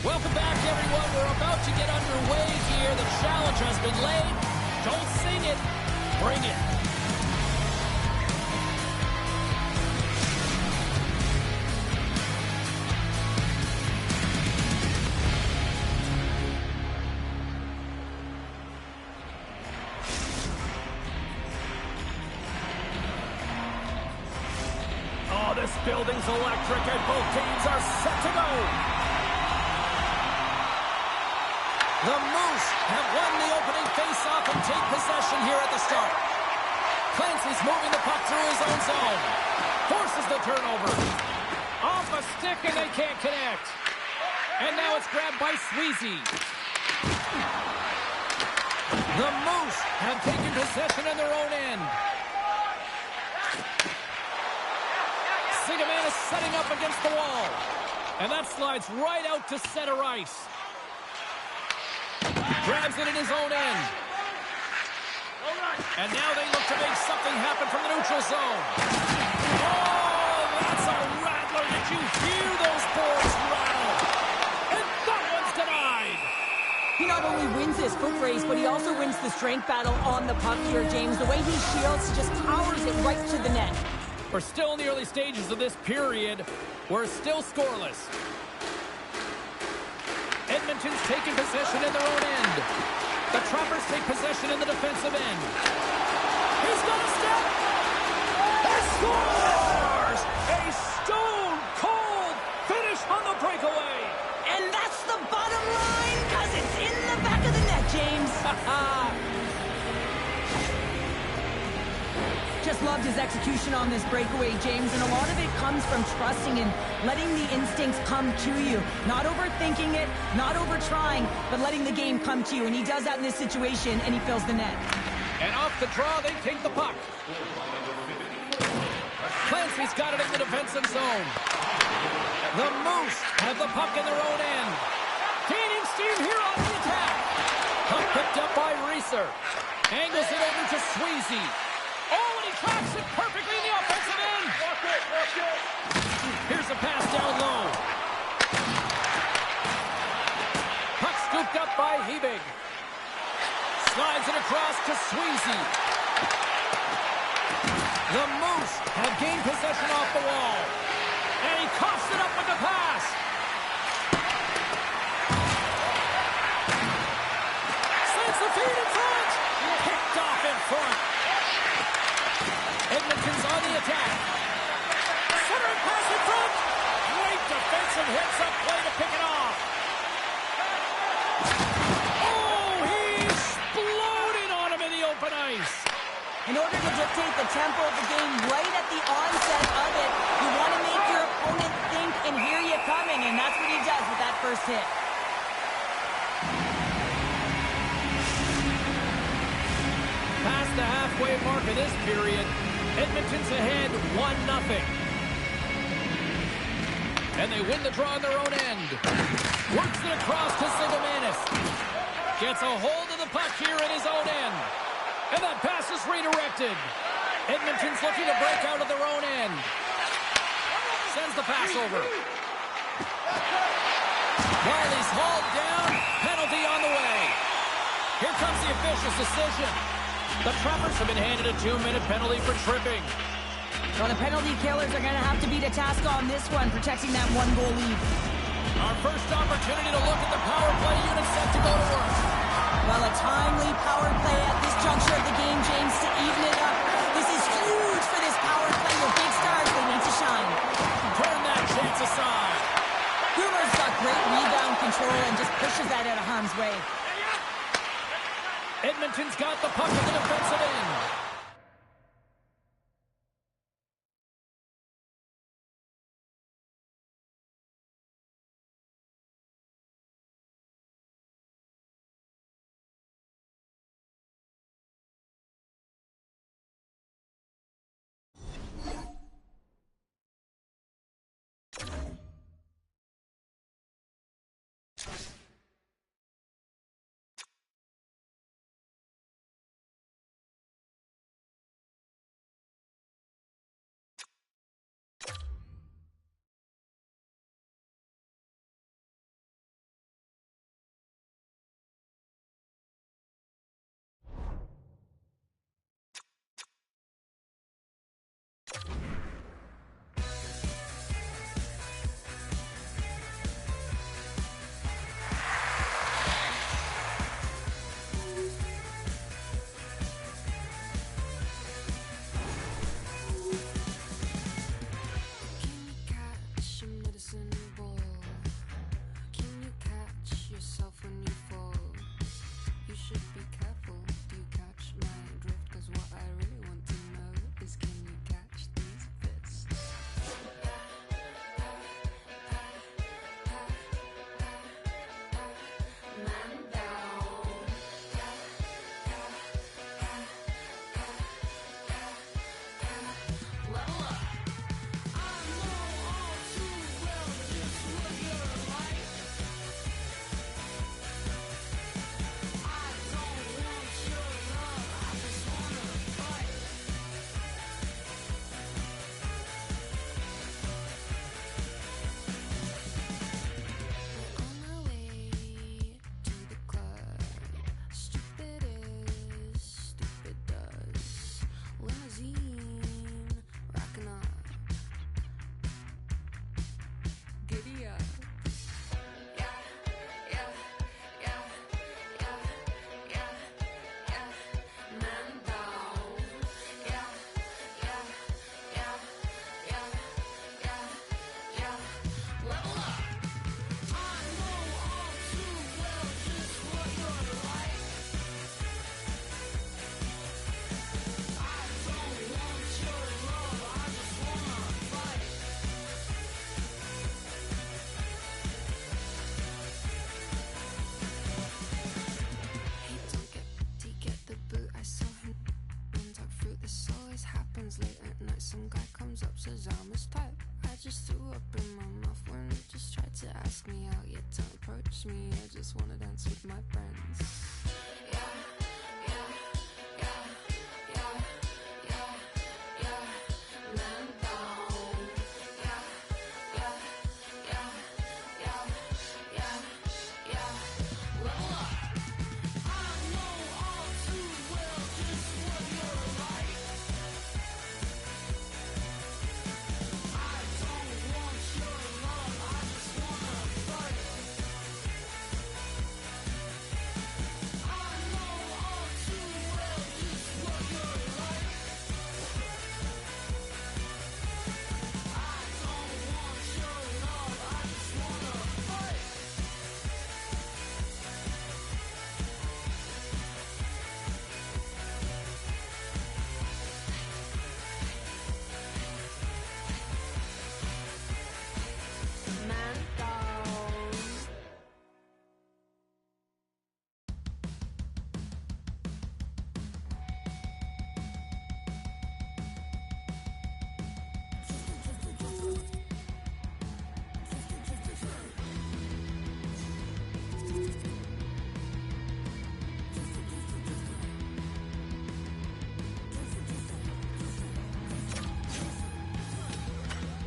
Welcome back, everyone. We're about to get underway here. The challenge has been laid. Don't sing it. Bring it. Oh, this building's electric, and both teams are set to go. The Moose have won the opening face-off and take possession here at the start. Clancy's moving the puck through his own zone. Forces the turnover. Off a stick, and they can't connect. And now it's grabbed by Sweezy. The Moose have taken possession in their own end. Sigaman is setting up against the wall. And that slides right out to center ice. Grabs it in his own end. And now they look to make something happen from the neutral zone. Oh, that's a rattler. Did you hear those boards rattle? And that one's denied. He not only wins this foot race, but he also wins the strength battle on the puck here, James. The way he shields, just powers it right to the net. We're still in the early stages of this period. We're still scoreless. Edmonton's taking possession in their own end. The Trappers take possession in the defensive end. He's got a step. He scores! A stone-cold finish on the breakaway. And that's the bottom line, because it's in the back of the net, James. Just loved his execution on this breakaway, James, and a lot of it comes from trusting and letting the instincts come to you. Not overthinking it, not over-trying, but letting the game come to you. And he does that in this situation, and he fills the net. And off the draw, they take the puck. Clancy's got it in the defensive zone. The Moose have the puck in their own end. Gaining steam here on the attack. Puck picked up by Reeser. Angles it over to Sweezy. Oh, and he tracks it perfectly in the offensive end. Here's a pass down low. Puck scooped up by Hebig. Slides it across to Sweezy. The Moose have gained possession off the wall. And he coughs it up with the pass. Sends the feed in front. Picked off in front. Edmonton's on the attack. Centering pass in front. Great defensive hits up play to pick it off. Oh, he exploded on him in the open ice. In order to dictate the tempo of the game right at the onset of it, you want to make your opponent think and hear you coming, and that's what he does with that first hit. Past the halfway mark of this period, Edmonton's ahead 1-0. And they win the draw on their own end. Works it across to Sigamanis. Gets a hold of the puck here in his own end. And that pass is redirected. Edmonton's looking to break out of their own end. Sends the pass over. Riley's hauled down. Penalty on the way. Here comes the official's decision. The Trappers have been handed a 2-minute penalty for tripping. Well, the penalty killers are going to have to beat a task on this one, protecting that one-goal lead. Our first opportunity to look at the power play unit set to go to work. Well, a timely power play at this juncture of the game, James, to even it up. This is huge for this power play. Your big stars, they need to shine. Turn that chance aside. Hoover's got great rebound control and just pushes that out of harm's way. Edmonton's got the puck in the defensive end. friends late at night. Some guy comes up, says I'm his type. I just threw up in my mouth when he just tried to ask me out. Yet don't approach me, I just wanna dance with my friends. Yeah, yeah, yeah, yeah, yeah, yeah, man down. Yeah, yeah, yeah, yeah, yeah, yeah. Level up. I know all too well just what you're like. I don't want your love, I just wanna fight. I know all too well just what you're like. I don't want your love, I just wanna fight. Man down.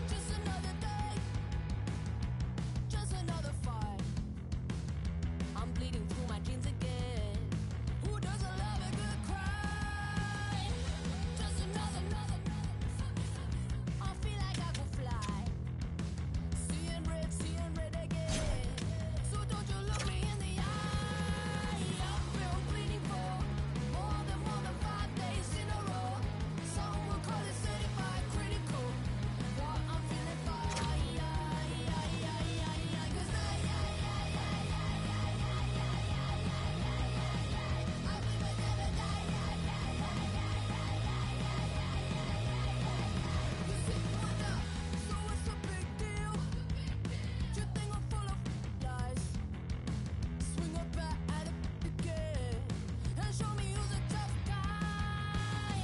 Just another day, just another fight. I'm bleeding through my jeans again. Who doesn't love a good cry? Just another. I feel like I could fly. Seeing red again. So don't you look me in the eye. I've been bleeding for more than 5 days in a row. Some will call it certified critical. What I'm feeling fine. 'Cause so what's the big deal? You think I'm full of lies? Swing a bat at it again and show me who's a tough guy.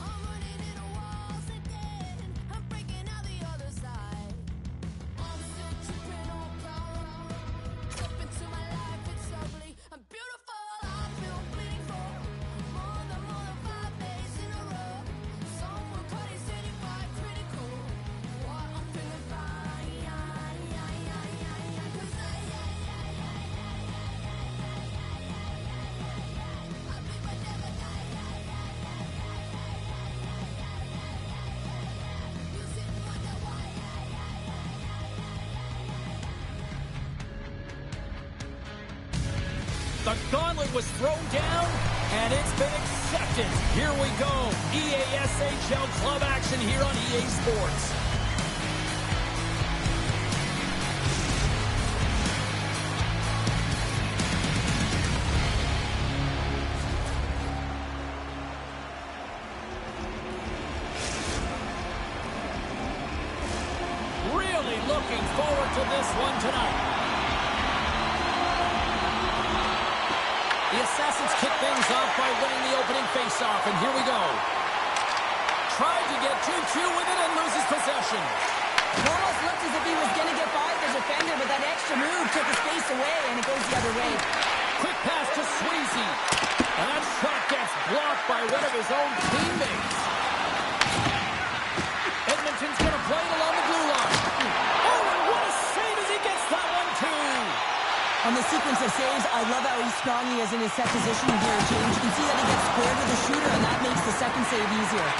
I'm running into walls again. I'm breaking out the other side. I'm still tripping on power. Step into my life, it's ugly. I'm beautiful. I feel bleeding for more than 5 days in a row. Some will call it certified critical. What I'm feeling fine. 'Cause I believe I never die. You sit and wonder why. The gauntlet was thrown down, and it's been accepted. Here we go. EASHL club action here on EA Sports. Really looking forward to this one tonight. The Assassins kick things off by winning the opening faceoff, and here we go. Tried to get 2-2 with it and loses possession. It almost looked as if he was going to get by the defender, but that extra move took his face away, and it goes the other way. Quick pass to Sweezy. And that shot gets blocked by one of his own teammates. Edmonton's going to play it along the blue line. Oh, and what a save as he gets that one, too. On the sequence of saves, I love how strong he is in his set positioning here, James. You can see that he gets squared with the shooter, and that makes the second save easier.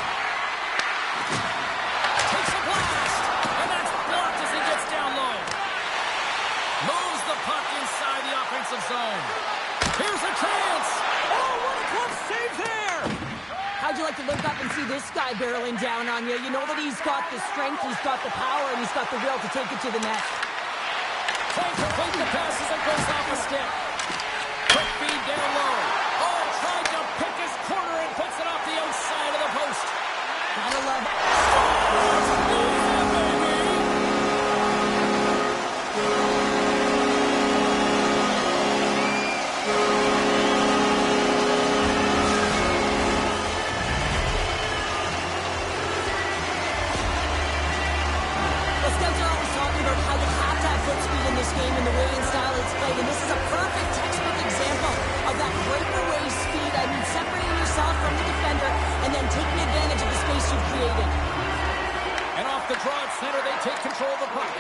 Takes a blast. And that's blocked as he gets down low. Moves the puck inside the offensive zone. Here's a chance. Oh, what a close save there. How'd you like to look up and see this guy barreling down on you? You know that he's got the strength, he's got the power, and he's got the will to take it to the net. Trying to complete the passes and goes off a stick. Quick feed down low. Oh, tried to pick his corner and puts it off the outside of the post. Gotta love it. created. And off the draw at center, they take control of the puck.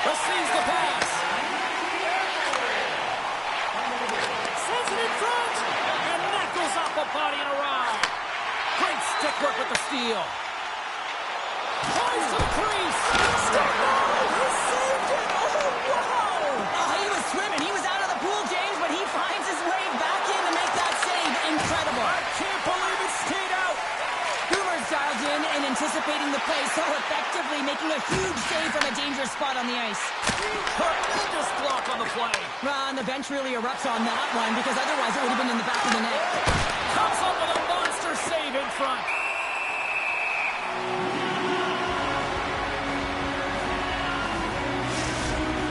Receives the pass. Sends it in front. And that goes off the body and around. Great stick work with the steal. Tries to the crease. Step on! He saved it! Oh, wow! Oh, he was swimming. He was out of the pool, James, but he finds his way back in to make that save. Incredible. I can't believe it stayed out. Boomer's dialed in and anticipating the play so effectively, making a huge save from a dangerous spot on the ice. Tremendous block on the play. And the bench really erupts on that one because otherwise it would have been in the back of the net. Comes up with a monster save in front.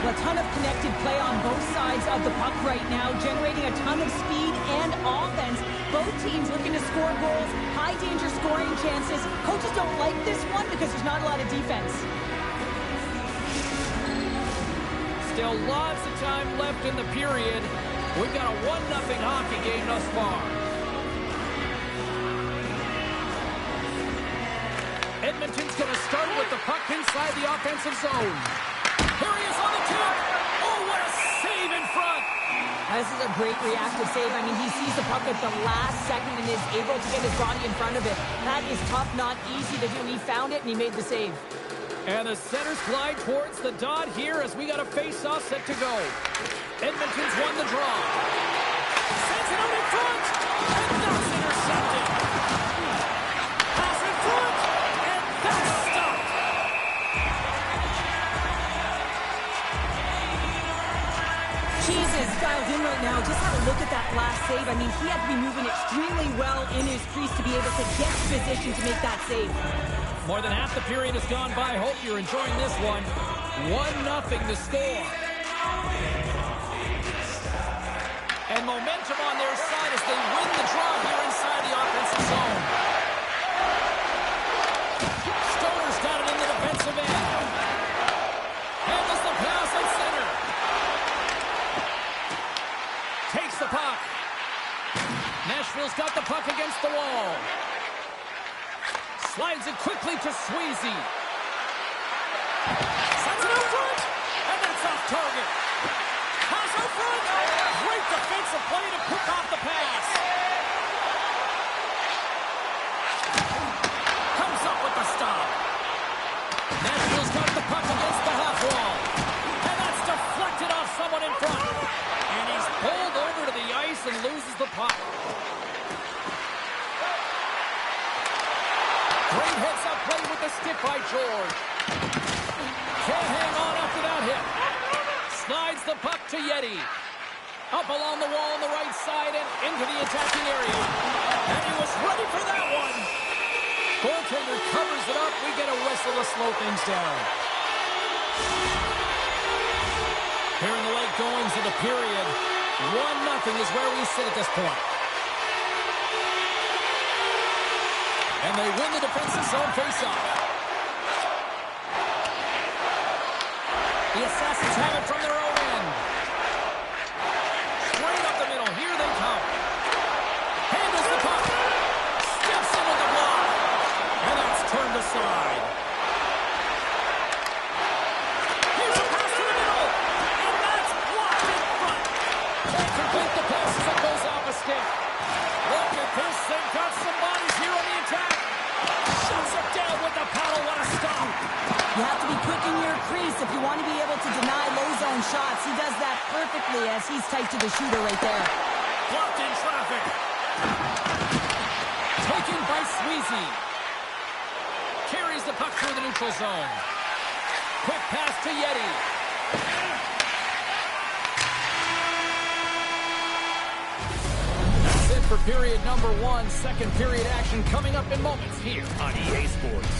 A ton of connected play on both sides of the puck right now, generating a ton of speed and offense. Both teams looking to score goals, high danger scoring chances. Coaches don't like this one because there's not a lot of defense. Still lots of time left in the period. We've got a 1-0 hockey game thus far. Edmonton's going to start with the puck inside the offensive zone. Here he is on the tip. Oh, what a save in front. This is a great reactive save. I mean, he sees the puck at the last second and is able to get his body in front of it. That is tough, not easy to do. He found it and he made the save. And the centers glide towards the dot here as we got a face-off set to go. Edmonton's won the draw. Sends it out in front. And that's intercepted. Pass in front. And that's stopped. Jesus, dialed in right now. Just have a look at that last save. I mean, he had to be moving extremely well in his crease to be able to get to position to make that save. More than half the period has gone by. Hope you're enjoying this one. 1-0 to score. And momentum on their side as they win the draw here inside the offensive zone. Stoner's got it in the defensive end. Handles the pass at center. Takes the puck. Nashville's got the puck against the wall. Slides it quickly to Sweezy. Sends it out front. And that's off target. Pass out front. Great defensive play to pick off the pass. Comes up with the stop. Nashville's got the puck against the half wall. And that's deflected off someone in front. And he's pulled over to the ice and loses the puck. Great heads-up play with the stick by George. Can't hang on after that hit. Slides the puck to Yeti. Up along the wall on the right side and into the attacking area. And he was ready for that one. Goaltender covers it up. We get a whistle to slow things down. Here in the late goings of the period, 1-0 is where we sit at this point. And they win the defensive zone faceoff. The Assassins have it from their own end. Straight up the middle. Here they come. Handles the puck. Steps into the block. And that's turned aside. Here's a pass to the middle. And that's blocked in front. Can't complete the pass as it goes off a stick. Look at this. They've got some bodies here on the attack. Shuts it down with the paddle. What a stop. You have to be quick in your crease if you want to be able to deny low zone shots. He does that perfectly as he's tight to the shooter right there. Blocked in traffic. Taken by Sweezy. Carries the puck through the neutral zone. Quick pass to Yeti. That's it for period number 1. Second period action coming up in moments here on EA Sports.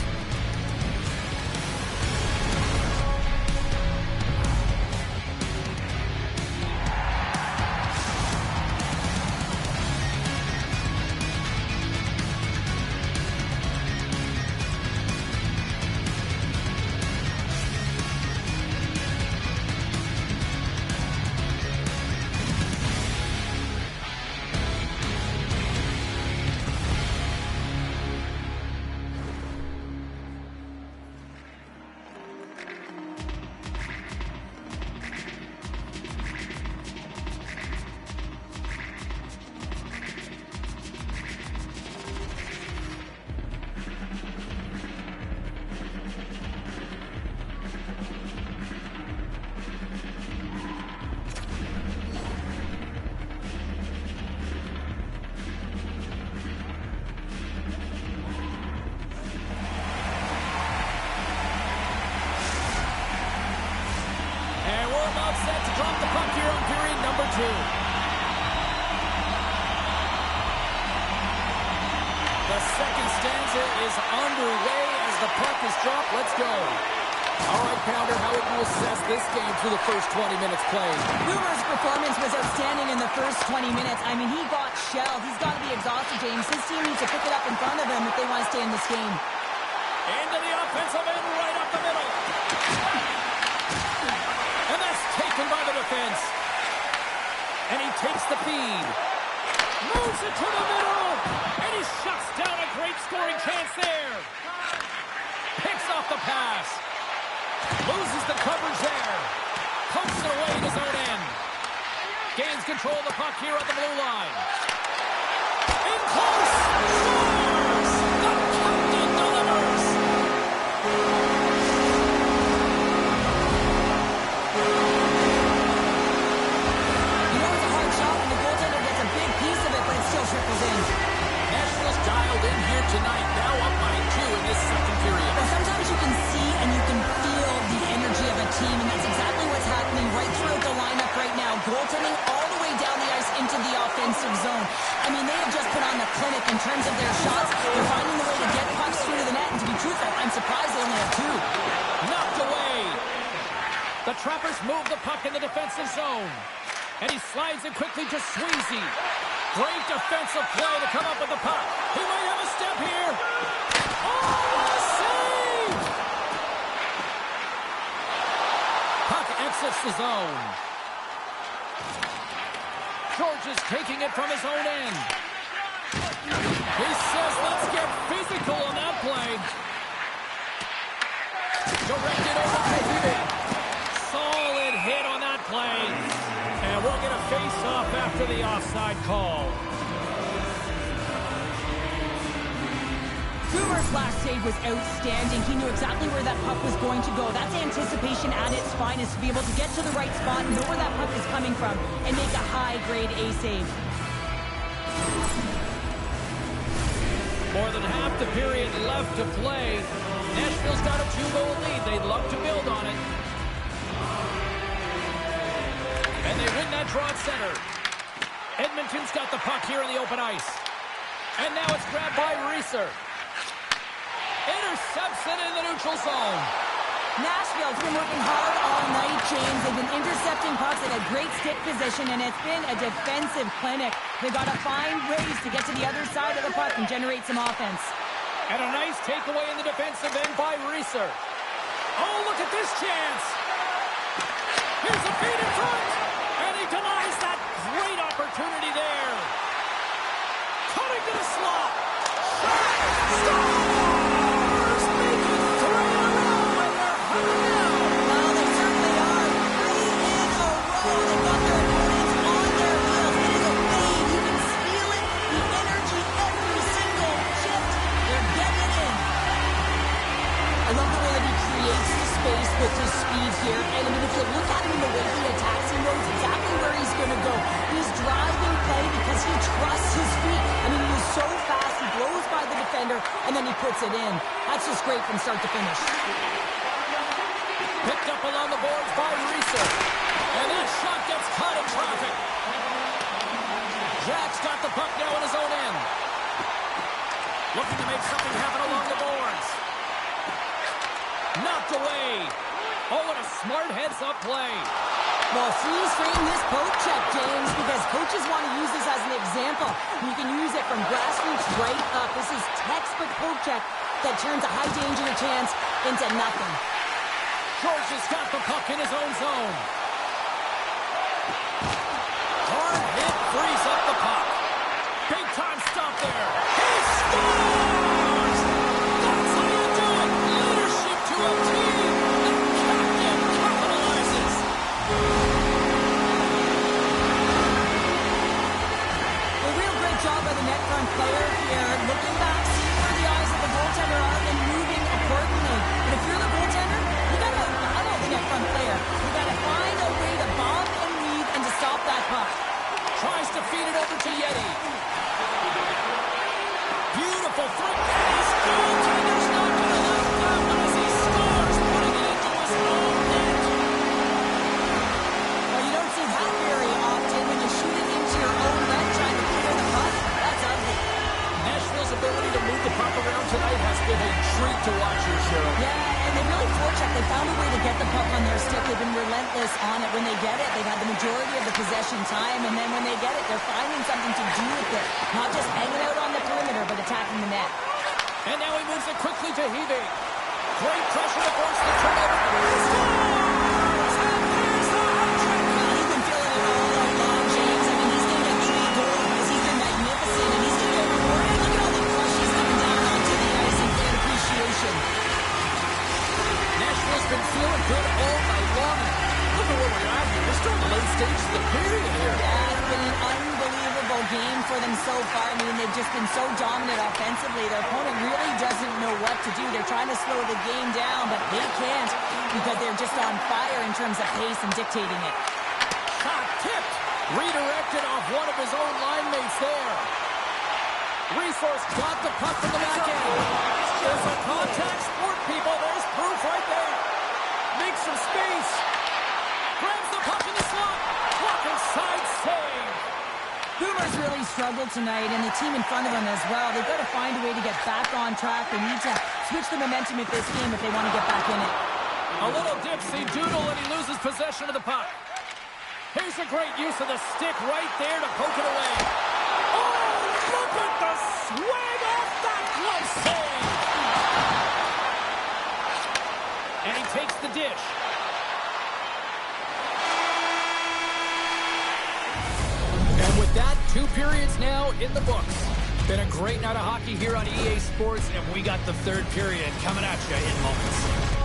two. The second stanza is underway as the puck is dropped. Let's go. All right, Pounder, how would you assess this game through the first 20 minutes played? Boomer's performance was outstanding in the first 20 minutes. I mean, he got shelled. He's got to be exhausted, James. His team needs to pick it up in front of him if they want to stay in this game. Into the offensive end, right up the middle. And that's taken by the defense. And he takes the feed. Moves it to the middle. And he shuts down a great scoring chance there. Picks off the pass. Loses the coverage there. Pumps it away in his own end. Gains control of the puck here at the blue line. In close. Scores! The captain delivers. You know it's a hard shot when the goaltender gets a big piece of it, but it still trickles in. Nashville's dialed in here tonight, now up by 2 in this second period. Well, sometimes you can see and you can feel the energy of a team, and that's exactly what's happening right throughout the lineup right now. Goaltending all the way down the ice into the offensive zone. I mean, they have just put on the clinic in terms of their shots. They're finding the way to get pucks through to the net, and to be truthful, I'm surprised they only have 2. Knocked away. The Trappers move the puck in the defensive zone. And he slides it quickly to Sweezy. Great defensive play to come up with the puck. He might have a step here. Oh, save! Puck exits the zone. George is taking it from his own end. He says, let's get physical on that play. Directed over to Heaton. Solid hit on that play. And we'll get a face-off after the offside call. Boomer's last save was outstanding. He knew exactly where that puck was going to go. That's anticipation at its finest, to be able to get to the right spot, know where that puck is coming from, and make a high-grade A save. More than half the period left to play. Nashville's got a 2-goal lead. They'd love to build on it. And they win that draw at center. Edmonton's got the puck here in the open ice. And now it's grabbed by Reeser. Intercepts it in the neutral zone. Nashville's been working hard all night, James. They've been intercepting pucks. They've had great stick position, and it's been a defensive clinic. They've got to find ways to get to the other side of the puck and generate some offense. And a nice takeaway in the defensive end by Reeser. Oh, look at this chance. Here's a feed in front. And he denies that great opportunity there. Cutting to the slot. Stars make it 3 in a row, and they're hung down. Well, they certainly are. 3 in a row. They've got their opponents on their heels. It is a fade. You can feel it. The energy every single shift. They're getting it in. I love the way that he creates the space with his speed here. And I mean, if you look at him, the way he attacks, he knows exactly where he's going to go. He's driving play because he trusts his feet. I mean, he is so fast. He blows by the defender, and then he puts it in. That's just great from start to finish. Picked up along the boards by Reeser. And that shot gets caught in traffic. Jack's got the puck now in his own end. Looking to make something happen along the boards. Knocked away. Oh, what a smart heads-up play. Well, freeze frame this poke check, James, because coaches want to use this as an example. You can use it from grassroots right up. This is textbook poke check that turns a high danger chance into nothing. George has got the puck in his own zone. Hard hit frees up the puck. Big time stop there. He scores! That's how you do it. Leadership to a team. The captain capitalizes. A real great job by the net front player here. Looking back, seeing where the eyes of the goaltender are and moving accordingly. But if you're the goaltender, you got to battle the net front player. You got to find a way to bomb and weave and to stop that puck. Tries to feed it over to Yeti. Beautiful throw. His goaltender's not going to let him down as he scores, putting it into his own net. Well, you don't see that very often when ability to move the puck around tonight has been a treat to watch here, Cheryl. Yeah, and they really forecheck. They found a way to get the puck on their stick. They've been relentless on it. When they get it, they've had the majority of the possession time, and then when they get it, they're finding something to do with it. Not just hanging out on the perimeter, but attacking the net. And now he moves it quickly to Heavey. Great pressure to force the turnover. Scores! And here's the hat-trick! Well, he's been feeling it all night long, James. I mean, he's going to get 3 goals. He's been magnificent, and he's going to get rewarded. Look at all the crush he's coming down onto the ice in fan appreciation. Nashville's been feeling good all night long. Look at where we're at here. We're still in the late stages of the period here. Yeah, it's been an unbelievable game for them so far. I mean, they've just been so dominant offensively. Their opponent really doesn't know what to do. They're trying to slow the game down, but they can't because they're just on fire in terms of pace and dictating it. Shot tipped. Redirected off one of his own line mates there. Resource got the puck from the back end. It's a contact sport, people. There's proof right there. Makes some space. Grabs the puck in the slot. Walker side save. Boomers really struggled tonight, and the team in front of them as well. They've got to find a way to get back on track. They need to switch the momentum of this game if they want to get back in it. A little dipsy doodle, and he loses possession of the puck. Here's a great use of the stick right there to poke it away. Oh, look at the swing off that glove save. And he takes the dish. And with that, 2 periods now in the books. Been a great night of hockey here on EA Sports, and we got the 3rd period coming at you in moments.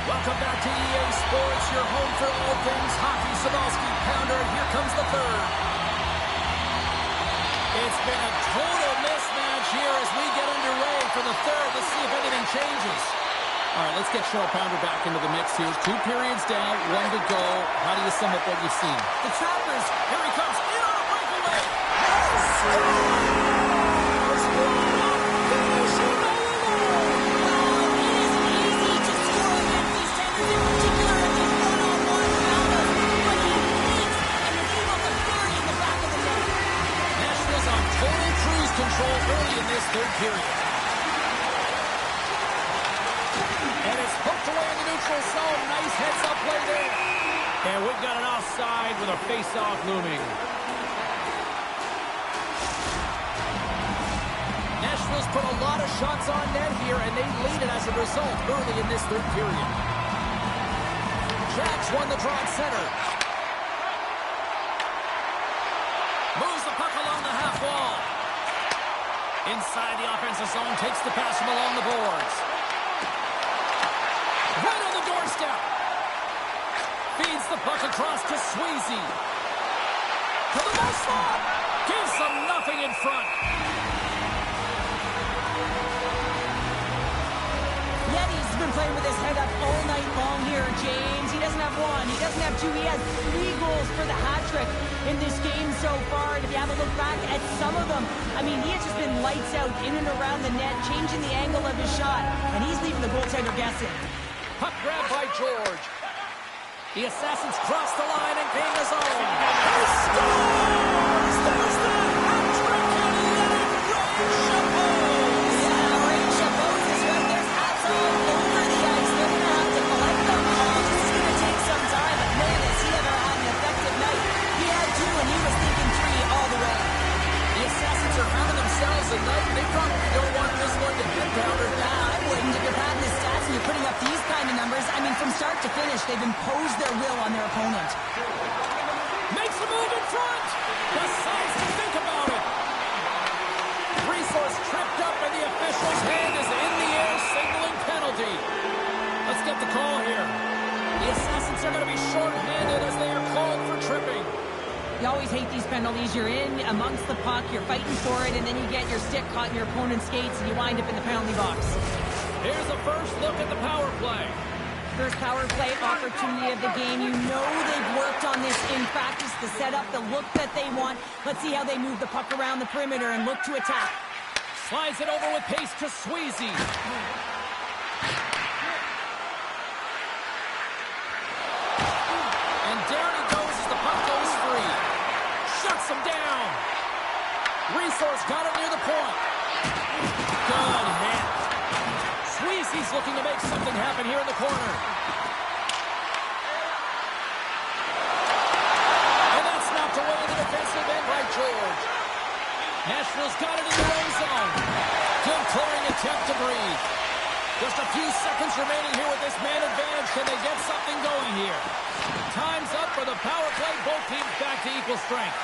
Welcome back to EA Sports, your home for all things hockey. Sabalski pounder, here comes the 3rd. It's been a total mismatch here as we get underway for the 3rd. Let's see if anything changes. All right, let's get Cheryl Pounder back into the mix here. 2 periods down, 1 to go. How do you sum up what you've seen? The Trappers, Here he comes, in on a breakaway. Control early in this 3rd period. And it's poked away in the neutral zone. Nice heads-up play there. And we've got an offside with a face-off looming. Nashville's put a lot of shots on net here, and they lead it as a result early in this 3rd period. Jacks won the draw at center. Moves the puck along the half wall. Inside the offensive zone, takes the pass from along the boards. Right on the doorstep. Feeds the puck across to Sweezy. To the low slot. Gives them nothing in front. Yeti's been playing with his head up all night long here, James. He doesn't have 1, he doesn't have 2, he has 3 goals for the hat-trick in this game so far. And if you have a look back at some of them, I mean, he has just been lights out in and around the net, changing the angle of his shot, and he's leaving the goaltender guessing. Puck grab by George. The Assassins cross the line and gain the zone. He scores! There's the hat trick and let it rain Chapeaus! Yeah, rain Chapeaus is right. There's hats all over the ice. They're going to have to collect them all. This is going to take some time, but man, has he ever had an effective night. He had 2, and he was thinking 3 all the way. The Assassins are having themselves a night. They probably don't want this one to get pounder. I wouldn't. If you're padding the stats and you're putting up these kind of numbers, I mean, from start to finish, they've imposed their will on their opponent. Makes a move in front. Decides to think about it. Resource tripped up and the official's hand is in the air signaling penalty. Let's get the call here. The Assassins are going to be short-handed as they are called for tripping. You always hate these penalties. You're in amongst the puck, you're fighting for it, and then you get your stick caught in your opponent's skates and you wind up in the penalty box. Here's a first look at the power play. First power play opportunity of the game. You know they've worked on this in practice, the setup, the look that they want. Let's see how they move the puck around the perimeter and look to attack. Slides it over with pace to Sweezy. And down he goes as the puck goes free. Shuts him down. Resource got it near the point. Good hit. Sweezy's looking to make something happen here in the corner. And that's knocked away in the defensive end by George. Nashville's got it in their own zone. Good clearing attempt to breathe. Just a few seconds remaining here with this man advantage. Can they get something going here? Time's up for the power play. Both teams back to equal strength.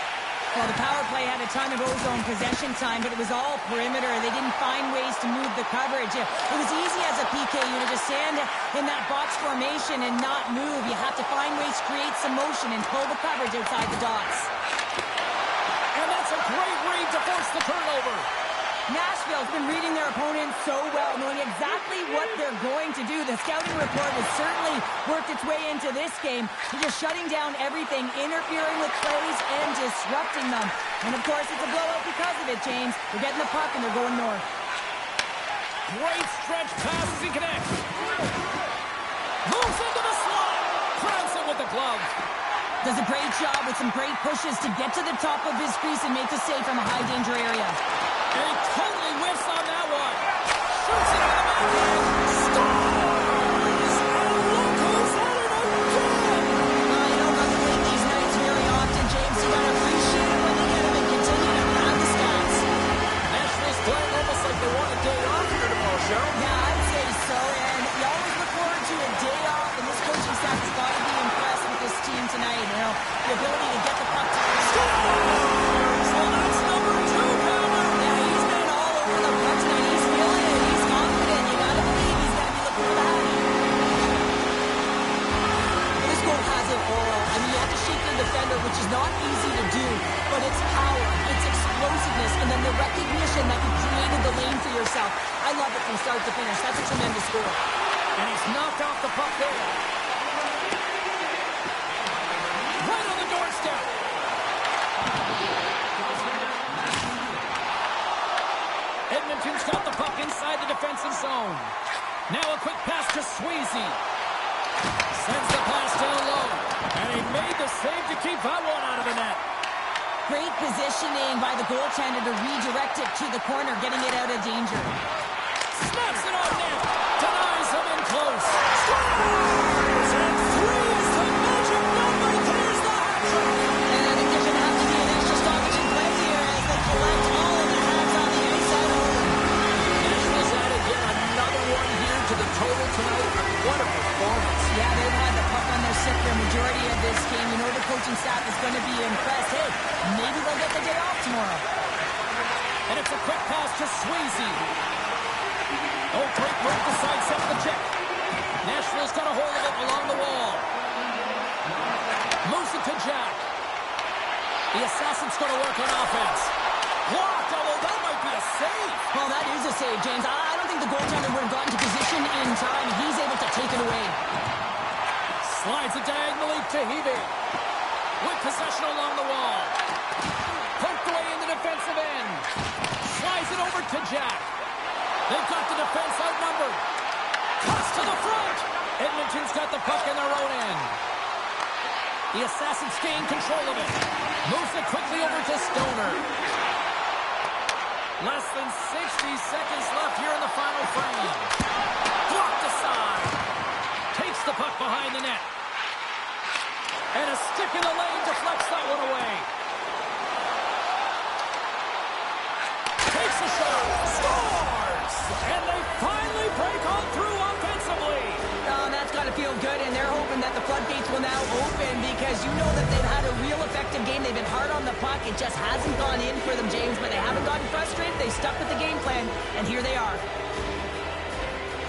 Well, the power play had a ton of ozone possession time, but it was all perimeter. They didn't find ways to move the coverage. It was easy as a PK unit to stand in that box formation and not move. You have to find ways to create some motion and pull the coverage outside the dots. And that's a great read to force the turnover. Nashville's been reading their opponents so well, knowing exactly what they're going to do. The scouting report has certainly worked its way into this game. They're just shutting down everything, interfering with plays, and disrupting them. And, of course, it's a blowout because of it, James. They're getting the puck, and they're going north. Great stretch pass as he connects. Moves into the slot. Crowns it with the glove. Does a great job with some great pushes to get to the top of his crease and make the save from a high-danger area. And he totally whiffs on that one. Shoots it out of the backhand. Scores! And look who's at it again! You don't have to win these nights very often, James. You got to appreciate it when you get them and continue to pad the stats. Nashville's playing almost like they want a day off here tomorrow, Cheryl. Yeah, I'd say so. And you always look forward to a day off, and this coaching staff has got to be impressed with this team tonight. You know, the ability to get the puck to the Scores! Well, that's number 2, Palmer. Yeah, he's been all over the puck tonight. He's feeling it. He's confident. You got to believe he's got to be looking for that. This goal has it all. I mean, you have to shake your defender, which is not easy to do, but it's power, it's explosiveness, and then the recognition that you created the lane for yourself. I love it from start to finish. That's a tremendous goal. And he's knocked off the puck there. Right on the doorstep. Edmonton's got the puck inside the defensive zone. Now a quick pass to Sweezy. Sends the pass down low. And he made the save to keep that one out of the net. Great positioning by the goaltender to redirect it to the corner, getting it out of danger. Snaps it on net. Denies him in close. Scores! And 3 is the magic number. There's the hat trick. And I think there's going to have to be an extra stoppage in play here as they collect all of the hats on the ice at home. Nashville's added yet another one here to the total tonight. What a performance. Yeah, they've had the puck on their stick for a majority of this game. You know the coaching staff is going to be impressed. Hey, maybe they'll get the day off tomorrow. And it's a quick pass to Sweezy. Oh, great work to sidestep the check. Nashville's got a hold of it along the wall. Moves it to Jack. The Assassin's going to work on offense. Blocked, although that might be a save. Well, that is a save, James. I don't think the goaltender would have gotten to position in time. He's able to take it away. Slides it diagonally to Hebe. With possession along the wall. Poked away in the defensive end. Slides it over to Jack. They've got the defense outnumbered. Cuts to the front. Edmonton's got the puck in their own end. The Assassins gain control of it. Moves it quickly over to Stoner. Less than 60 seconds left here in the final frame. Blocked aside. Takes the puck behind the net. And a stick in the lane deflects that one away. Takes a shot. Scores! And they finally break on through offensively. Oh, that's got to feel good, and they're hoping that the floodgates will now open because you know that they've had a real effective game. They've been hard on the puck. It just hasn't gone in for them, James, but they haven't gotten frustrated. They stuck with the game plan, and here they are.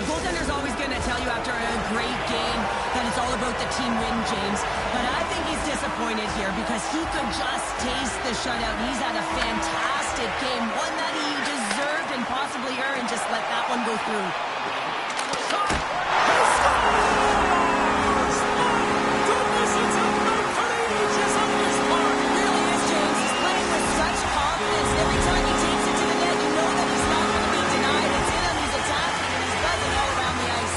The goaltender's always going to tell you after a great game that it's all about the team win, James. But I think he's disappointed here because he could just taste the shutout. He's had a fantastic game, one that he deserved and possibly earned. Just let that one go through. Shot! He scores! Goodness, it's a night for the ages on this part. It really is, James. He's playing with such confidence. Every time he takes it to the net, you know that he's not going to be denied. It's in him, he's attacking, and he's buzzing all around the ice.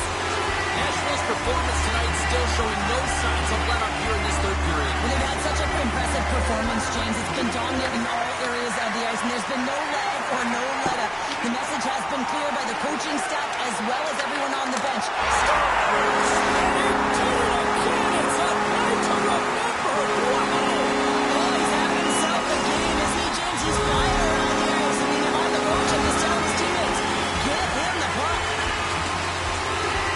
Nashville's performance tonight still showing no signs of let up here in this third period. Well, they've had such an impressive performance, James. It's been dominant in all areas of the ice, and there's been no lag or no let-up. The message has been clear by the coaching staff as well as everyone on the bench. Scores! Again, it's a night to remember. Wow! Oh, he's having himself a game, isn't he, James? He's flying around the ice. I mean, if I'm the coach, I'm just telling his teammates, get him the puck.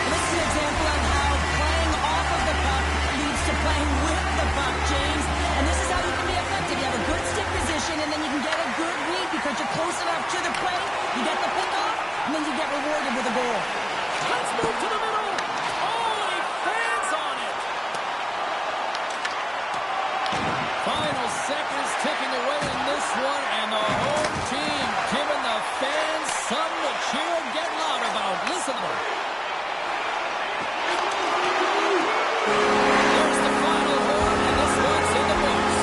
This is an example of how playing off of the puck leads to playing with the puck, James. And this is how you can be effective. You have a good stick position, and then you can get a good read because you're close enough to the play. You get the pick off, and then you get rewarded with a goal. Let's move to the middle. Holy fans on it. Final seconds ticking away in this one, and the home team giving the fans something to cheer and get loud about. Listen to them. There's the final horn, and this one's in the books.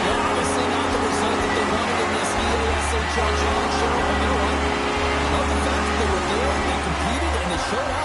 Yeah, obviously not the result that they wanted in this EASHL challenge. But you know what? I love the fact that they were there, they competed, and they showed out.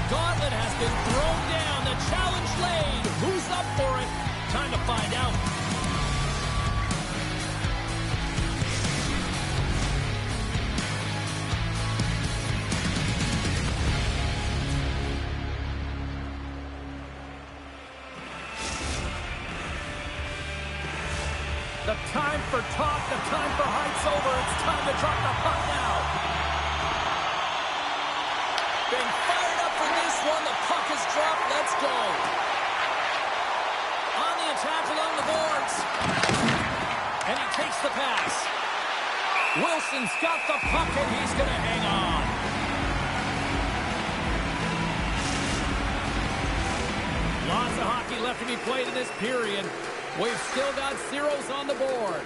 gauntlet has been thrown down. The challenge laid. Who's up for it? Time to find out. The time for talk, the time for hype's over. It's time to drop the puck now. Being fired up for this one. The puck is dropped. Let's go. On the attack along the boards. And he takes the pass. Wilson's got the puck and he's going to hang on. Lots of hockey left to be played in this period. We've still got zeros on the board.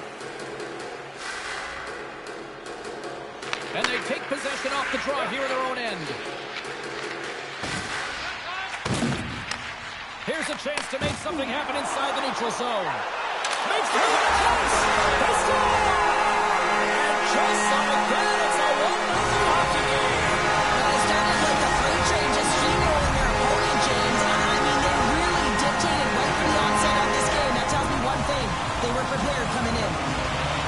And they take possession off the draw here in their own end. Here's a chance to make something happen inside the neutral zone. Makes the chance. They score! And just like that, it's a 1-0 hockey game. It started like the freight train just steamrolling their opponent, James. I mean, they really dictated right from the onset of this game. That tells me one thing. They were prepared coming in.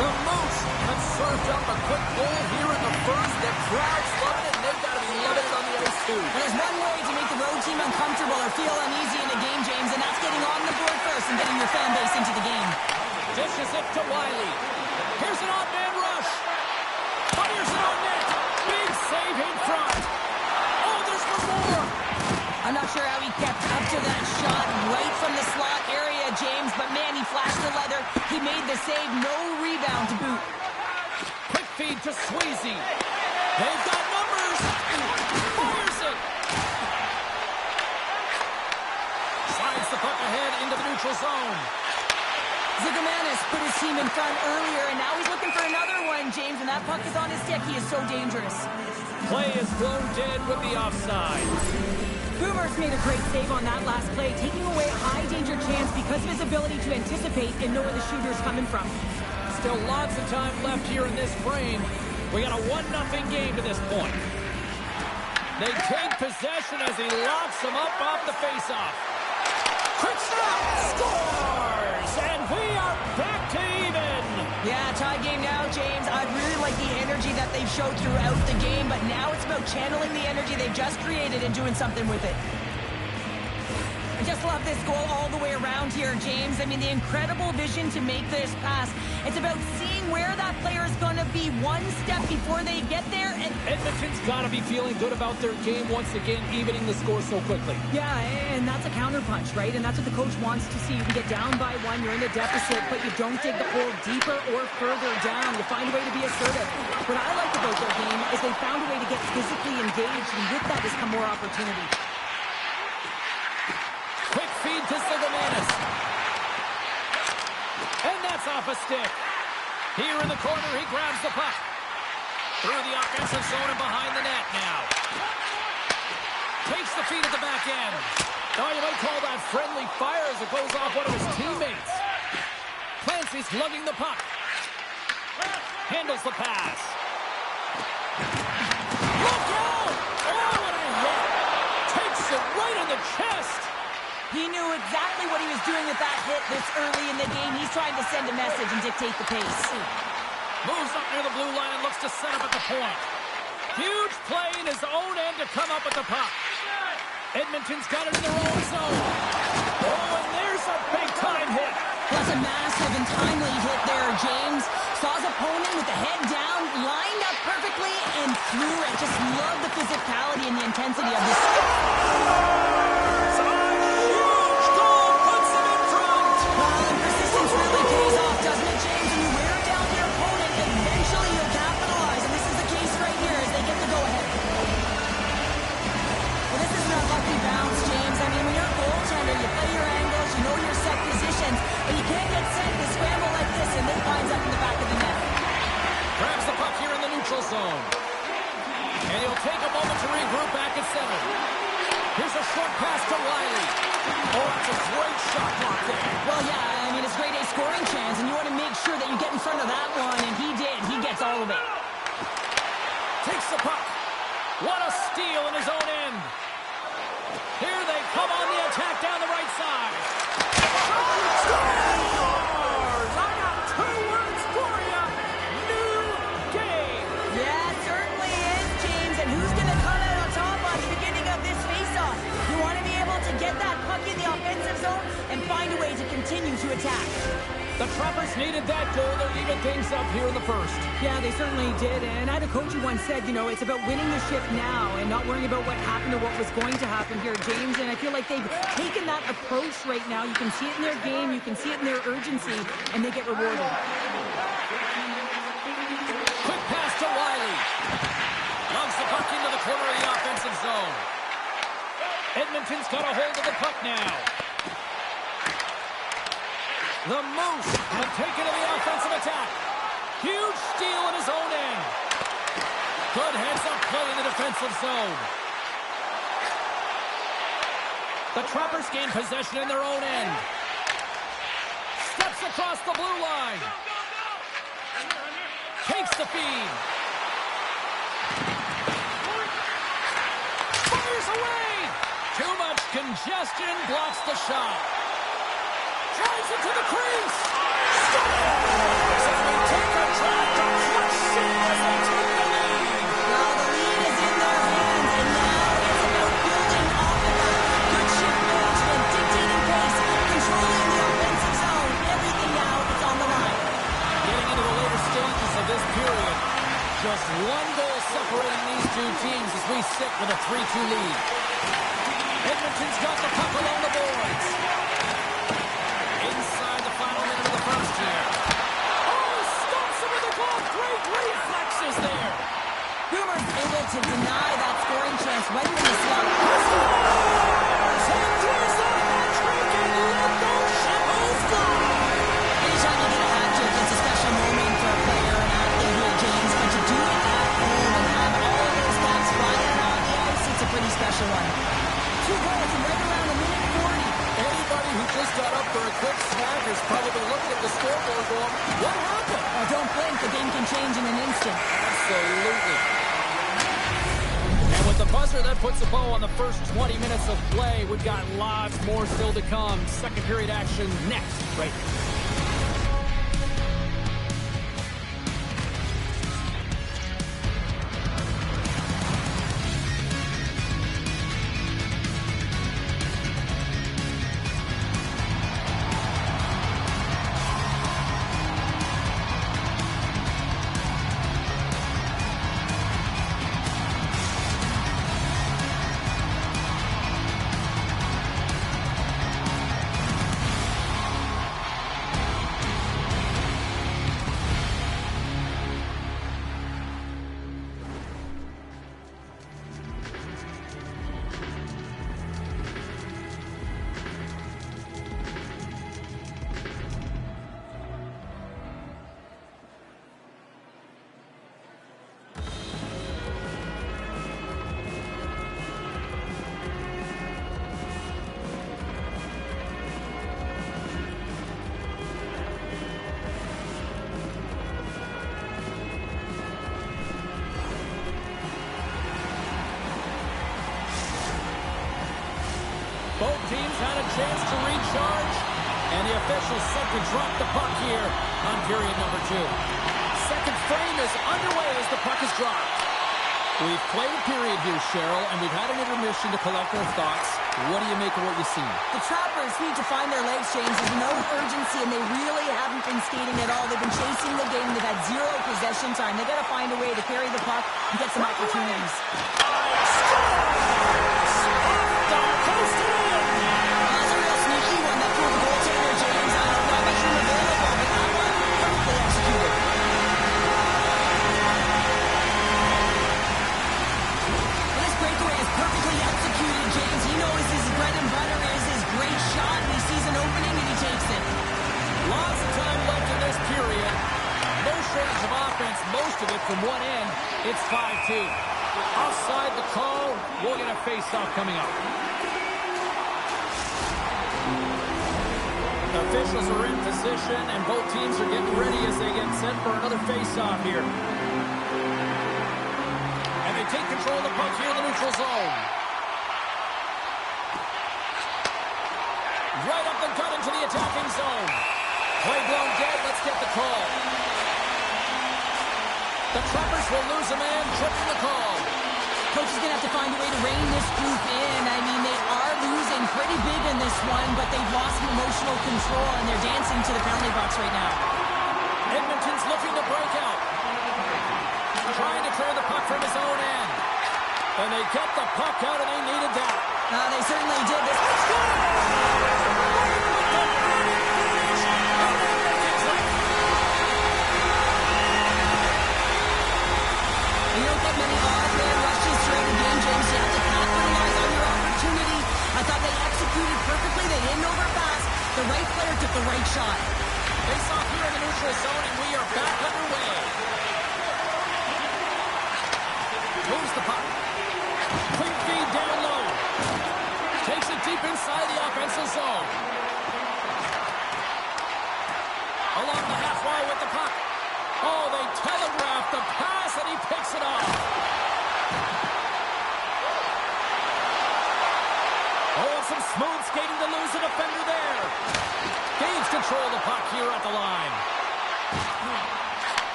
The Moose have served up a quick goal here in the first. The crowd's loving it, and they've got to be loving it on the ice, too. There's one way to make the road team uncomfortable or feel uneasy in a game, James, and that's getting on the board first and getting your fan base into the game. Dishes it to Wiley. Here's an odd-man rush. Fires it on net. Big save in front. Oh, there's one more. I'm not sure how he kept up to that shot right from the slot area, James, but man, he flashed the leather. He made the save, no rebound to boot. Quick feed to Sweezy. They've got numbers. Fires it. Slides the puck ahead into the neutral zone. Zigomanis put his team in front earlier, and now he's looking for another one, James, and that puck is on his stick. He is so dangerous. Play is blown dead with the offside. Boomers made a great save on that last play, taking away a high-danger chance because of his ability to anticipate and know where the shooter's coming from. Still lots of time left here in this frame. We got a 1-0 game to this point. They take possession as he locks them up off the faceoff. Quick stop! Scores! And we are back to even! Yeah, tie game now, James. I really like the energy that they've showed throughout the game, but now it's about channeling the energy they've just created and doing something with it. I just love this goal all the way around here, James. I mean, the incredible vision to make this pass. It's about seeing where that player is going to be one step before they get there. And Edmonton's got to be feeling good about their game once again, evening the score so quickly. yeah, and that's a counterpunch, right? And that's what the coach wants to see. You get down by one, you're in a deficit, but you don't dig the hole deeper or further down. You find a way to be assertive. What I like about their game is they found a way to get physically engaged, and with that has come more opportunity. Quick feed to Zigomanis. And that's off a stick. Here in the corner, he grabs the puck. Through the offensive zone and behind the net now. Takes the feed at the back end. Oh, you might call that friendly fire as it goes off one of his teammates. Clancy's lugging the puck. Handles the pass. Look out! Oh, what a hit! Takes it right in the chest. He knew exactly what he was doing with that hit this early in the game. He's trying to send a message and dictate the pace. Moves up near the blue line and looks to set up at the point. Huge play in his own end to come up with the puck. Edmonton's got it in their own zone. Oh, and there's a big-time hit. That's a massive and timely hit there, James. Saw his opponent with the head down, lined up perfectly, and threw it. Just love the physicality and the intensity of this. Persistence really pays off, doesn't it, James? When you wear down your opponent, eventually you'll capitalize, and this is the case right here as they get the go-ahead. Well, this is an unlucky bounce, James. I mean, when you're a goaltender, you play your angles, you know your set positions, but you can't get set to scramble like this, and this lines up in the back of the net. Grabs the puck here in the neutral zone. And he'll take a moment to regroup back at center. Here's a short pass to Wiley. Oh, that's a great shot block there. Well, yeah, I mean, it's grade A scoring chance, and you want to make sure that you get in front of that one, and he did. He gets all of it. Takes the puck. What a steal in his own end. Here they come on the attack down the right side. I got 2 words for you. New game. Yeah, it certainly is, James. And who's going to come out on top on the beginning of this faceoff? You want to be able to get that puck in the offensive zone and find a way to continue to attack. The Trappers needed that goal to even things up here in the first. Yeah, they certainly did. And I had a coach who once said, you know, it's about winning the shift now and not worrying about what happened or what was going to happen here, James. And I feel like they've taken that approach right now. You can see it in their game. You can see it in their urgency, and they get rewarded. Quick pass to Wiley. Loves the puck into the corner of the offensive zone. Edmonton's got a hold of the puck now. The Moose have taken to the offensive attack. Huge steal in his own end. Good heads-up play in the defensive zone. The Trappers gain possession in their own end. Steps across the blue line. Takes the feed. Fires away. Too much congestion blocks the shot. Drives into the crease. Scores! And they take a drive to clutch save as they take the lead. Well, the lead is in their hands, and now it's about building off of that. Good shift management, dictating pace, controlling the offensive zone. Everything now is on the line. Getting into the later stages of this period. Just 1 goal separating these 2 teams as we sit with a 3-2 lead. Edmonton's got the puck along the boards. Inside the final minute of the first here. Oh, stops him with the glove. Great reflexes there. Boomer's able to deny that scoring chance right in the slot. Changes the hat trick and let those shackles fly. Anytime you get a hat trick, it's a special moment for a player and athlete here, James. But to do it at home and have all of those stats flying around the ice, it's a pretty special one. 2 goals in right around a minute 40. Anybody who just got up for a quick snack is probably looking at the scoreboard going, what happened? Oh, don't blink. The game can change in an instant. Absolutely. And with the buzzer, that puts a bow on the first 20 minutes of play. We've got lots more still to come. Second period action next, right here. Both teams had a chance to recharge, and the officials set to drop the puck here on period number 2. Second frame is underway as the puck is dropped. We've played a period here, Cheryl, and we've had an intermission to collect our thoughts. What do you make of what you've seen? The Trappers need to find their legs, James. There's no urgency, and they really haven't been skating at all. They've been chasing the game. They've had 0 possession time. They've got to find a way to carry the puck and get some opportunities. That's a real sneaky one that pulled the goaltender, James. I don't know how much room available, but that one perfectly executed. This breakaway is perfectly executed, James. He knows his bread and butter is his great shot, and he sees an opening, and he takes it. Lots of time left in this period. No shortage of offense, most of it from one end. It's 5-2. Offside the call. We'll get a face-off coming up. Officials are in position, and both teams are getting ready as they get set for another face-off here. And they take control of the puck here in the neutral zone. Right up the gut into the attacking zone. Play blown dead. Let's get the call. The Trappers will lose a man, tripping the call. Coach is going to have to find a way to rein this group in. I mean, they are losing pretty big in this one, but they've lost some emotional control, and they're dancing to the penalty box right now. Edmonton's looking to break out. Trying to clear the puck from his own end. And they get the puck out, and they needed that. They certainly did. This You don't get many odd-man rushes throughout the game, James. You have to capitalize on your opportunity. I thought they executed perfectly. They didn't overpass. The right player took the right shot. Face off here in the neutral zone, and we are back underway. Moves the puck. Quick feed down low. Takes it deep inside the offensive zone. Along the half wall with the puck. Oh, they telegraphed the pass, and he picks it off. Oh, some smooth skating to lose a defender there. Gains control of the puck here at the line.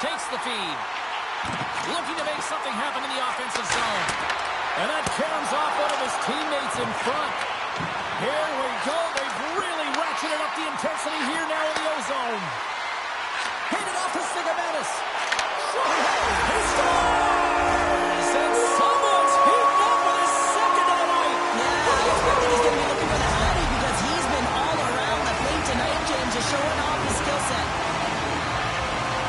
Takes the feed. Looking to make something happen in the offensive zone. And that caroms off one of his teammates in front. Here we go. They've really ratcheted up the intensity here now in the O-zone. Handed off to Sigamanis. He scores! And someone's heating up with his second of the night. Yeah, I expect that he's going to be looking for the Hattie because he's been all around the plate tonight, James, just showing off his skill set.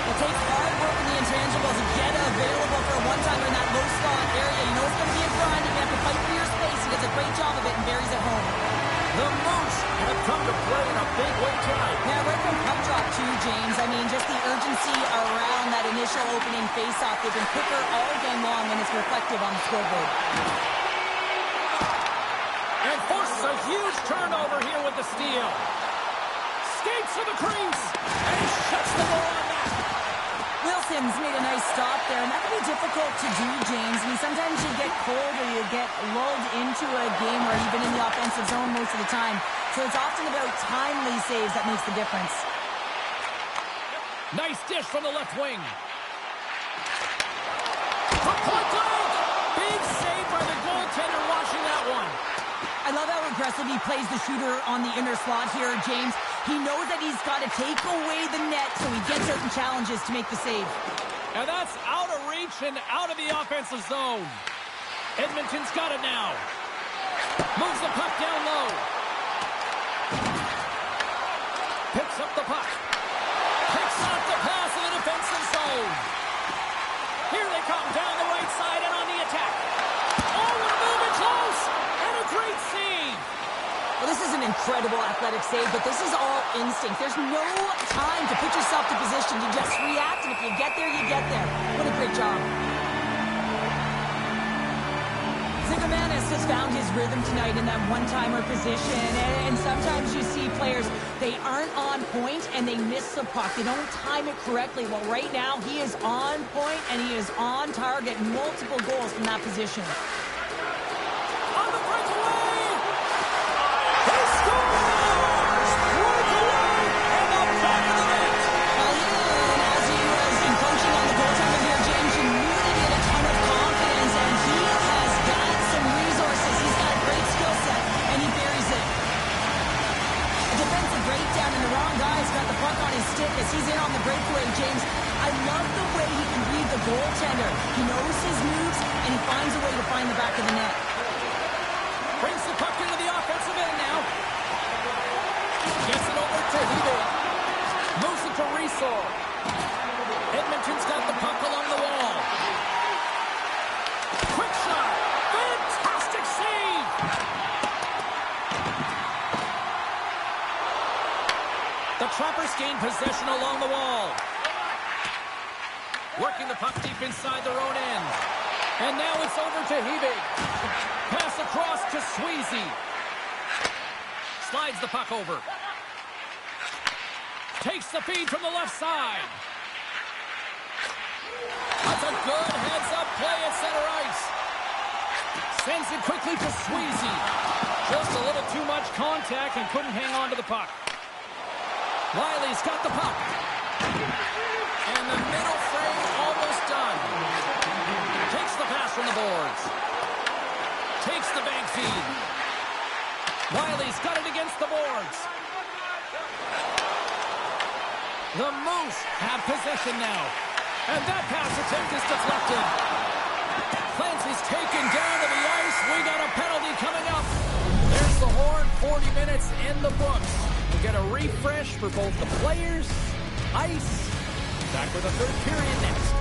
It takes hard work in the intangibles to get available for a one-timer in that low slot area. You know it's going to be a grind. You have to fight for your space. He does a great job of it and buries it home. The Moose have come to play in a big way tonight. Yeah, right from puck drop too, James. I mean, just the urgency around that initial opening face-off. They've been quicker all game long, and it's reflective on the scoreboard. And forces a huge turnover here with the steal. Skates to the crease, and he shuts the door on that. Wilson's made a nice stop there, and that can be difficult to do, James. I mean, sometimes you get cold or you get lulled into a game where you've been in the offensive zone most of the time. So it's often about timely saves that makes the difference. Nice dish from the left wing. From point blank! Big save by the goaltender watching that one. I love how aggressive he plays the shooter on the inner slot here, James. He knows that he's got to take away the net, so he gets out and challenges to make the save. And that's out of reach and out of the offensive zone. Edmonton's got it now. Moves the puck down low. Picks up the puck. Picks off the pass in the defensive zone. Here they come down the right side and on the attack. Oh, we're moving close. And a great save. Well, this is an incredible athletic save, but this is all instinct. There's no time to put yourself to position. You just react, and if you get there, you get there. What a great job. Sigamanis has found his rhythm tonight in that one-timer position, and sometimes you see players, they aren't on point, and they miss the puck. They don't time it correctly. Well, right now, he is on point, and he is on target. Multiple goals from that position. On the breakaway! He scores! Breakaway! And the back of the net! Well, even as he was encroaching on the goaltender here, James, you knew that he had a ton of confidence, and he has got some resources. He's got a great skill set, and he buries it. A defensive breakdown, and the wrong guy's got the puck on his stick as he's in on the breakaway, James. I love the way he can read the goaltender. He knows his moves, and he finds a way to find the back of the net. Brings the puck into the offensive end now. Gets it over to Hebe. Moves it to Resor. Edmonton's got the puck along the wall. Quick shot. Fantastic save. The Trappers gain possession along the wall. Working the puck deep inside their own end. And now it's over to Hebe. Pass across to Sweezy. Slides the puck over. Takes the feed from the left side. That's a good heads-up play at center ice. Sends it quickly to Sweezy. Just a little too much contact and couldn't hang on to the puck. Wiley's got the puck. And the middle frame almost done. Takes the pass from the boards. Takes the bank feed. Wiley's got it against the boards. The Moose have possession now. And that pass attempt is deflected. Clancy's taken down to the ice. We got a penalty coming up. There's the horn. 40 minutes in the books. We'll get a refresh for both the players, ice. Back with a third period next.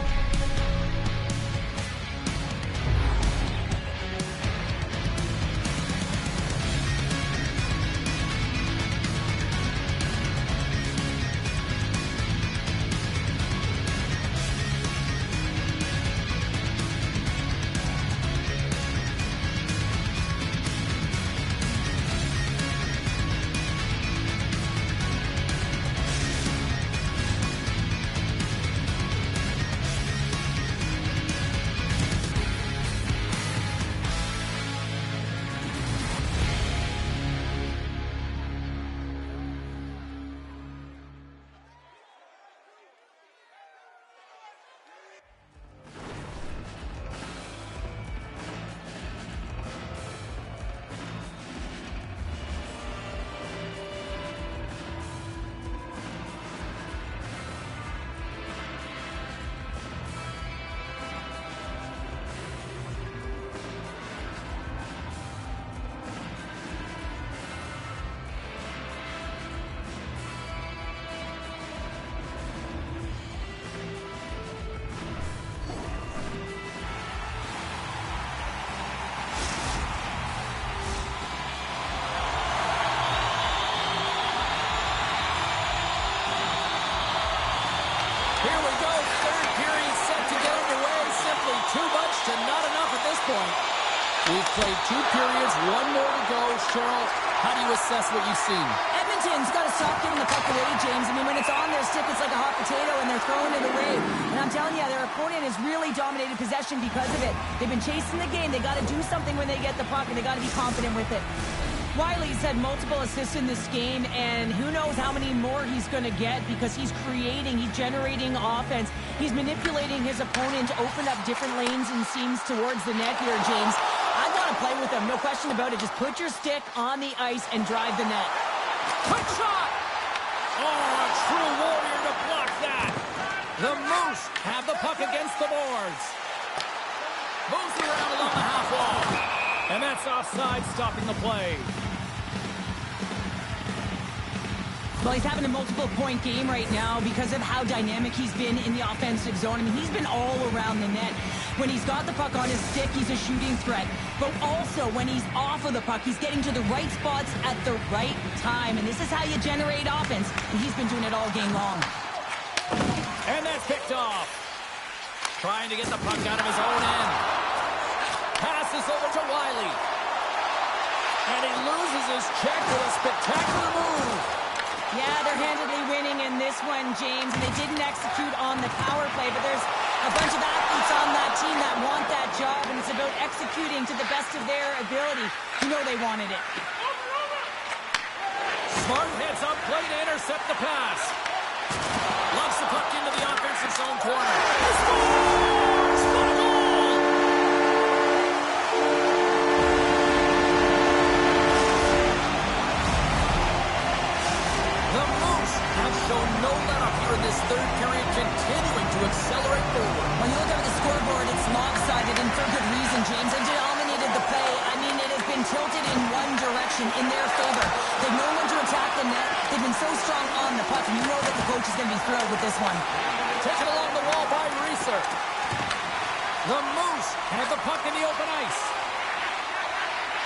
Here we go, third period set to get underway. Simply too much to not enough at this point. We've played 2 periods, 1 more to go. Cheryl, how do you assess what you've seen? Edmonton's got to stop giving the puck away, James. I mean, when it's on their stick, it's like a hot potato, and they're throwing it away. And I'm telling you, their opponent has really dominated possession because of it. They've been chasing the game. They got to do something when they get the puck, and they got to be confident with it. Wiley's had multiple assists in this game, and who knows how many more he's going to get because he's generating offense. He's manipulating his opponent to open up different lanes and seams towards the net here, James. I want to play with him, no question about it. Just put your stick on the ice and drive the net. Quick shot! Oh, a true warrior to block that. The Moose have the puck against the boards. Moves it around along the half wall. And that's offside, stopping the play. Well, he's having a multiple-point game right now because of how dynamic he's been in the offensive zone. I mean, he's been all around the net. When he's got the puck on his stick, he's a shooting threat. But also, when he's off of the puck, he's getting to the right spots at the right time. And this is how you generate offense. And he's been doing it all game long. And that's picked off. Trying to get the puck out of his own end. Passes over to Wiley. And he loses his check with a spectacular move. Yeah, they're handedly winning in this one, James, and they didn't execute on the power play, but there's a bunch of athletes on that team that want that job, and it's about executing to the best of their ability. You know they wanted it. Smart heads up play to intercept the pass. Lobs the puck into the offensive zone corner. He scores! What a goal! The Moose have shown no let-up here in this third period, continuing to accelerate forward. When you look at the scoreboard, it's lopsided, and for good reason, James. They dominated the play. I mean, it has been tilted in one direction, in their favor. They've known when to attack the net. They've been so strong on the puck, and you know that the coach is going to be thrilled with this one. Taken along the wall by Reeser. The Moose have the puck in the open ice.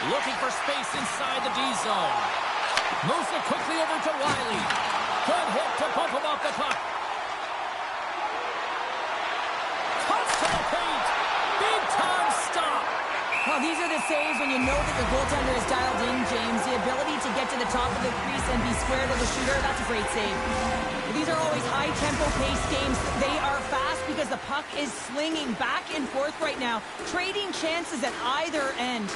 Looking for space inside the D zone. Moves it quickly over to Wiley. Good hit to bump him off the puck. Cuts to the paint. Big time stop. Well, these are the saves when you know that your goaltender is dialed in, James. The ability to get to the top of the crease and be square to the shooter, that's a great save. These are always high-tempo pace games. They are fast because the puck is slinging back and forth right now, trading chances at either end.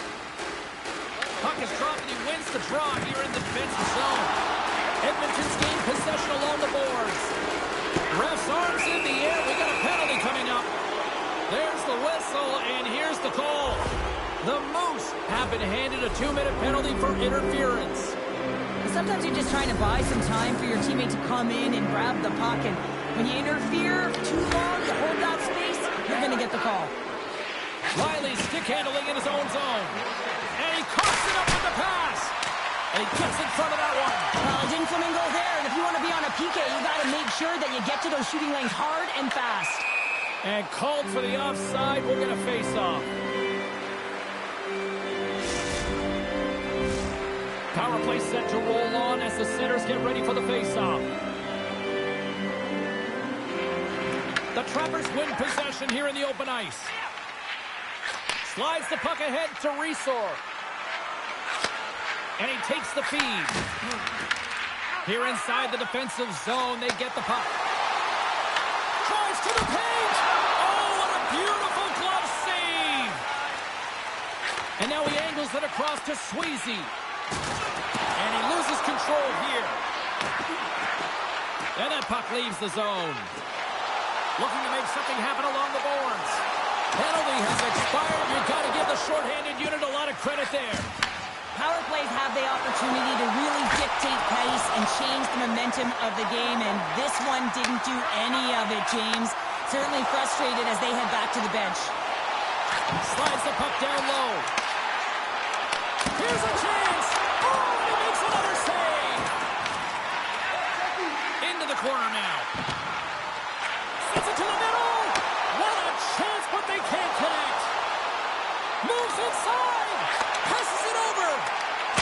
Puck is dropped and he wins the draw here in the defensive zone. Edmonton's gained possession along the boards. Ref's arms in the air. We got a penalty coming up. There's the whistle, and here's the call. The Moose have been handed a 2-minute penalty for interference. Sometimes you're just trying to buy some time for your teammate to come in and grab the puck, and when you interfere too long, you hold that space, you're going to get the call. Riley stick handling in his own zone. And he coughs it up with the pass. And he gets in front of that one. Well, it didn't flamingo there, and if you want to be on a PK, you got to make sure that you get to those shooting lanes hard and fast. And called for the offside. We're going to face off. Power play set to roll on as the centers get ready for the face-off. The Trappers win possession here in the open ice. Slides the puck ahead to Resor. And he takes the feed. Here inside the defensive zone, they get the puck. Drives to the paint! Oh, what a beautiful glove save! And now he angles it across to Sweezy. And he loses control here. And that puck leaves the zone. Looking to make something happen along the boards. Penalty has expired. You've got to give the shorthanded unit a lot of credit there. Power plays have the opportunity to really dictate pace and change the momentum of the game, and this one didn't do any of it, James. Certainly frustrated as they head back to the bench. Slides the puck down low. Here's a chance. Oh, he makes another save. Into the corner now. Sets it to the middle. What a chance, but they can't connect. Moves inside. Passes it over.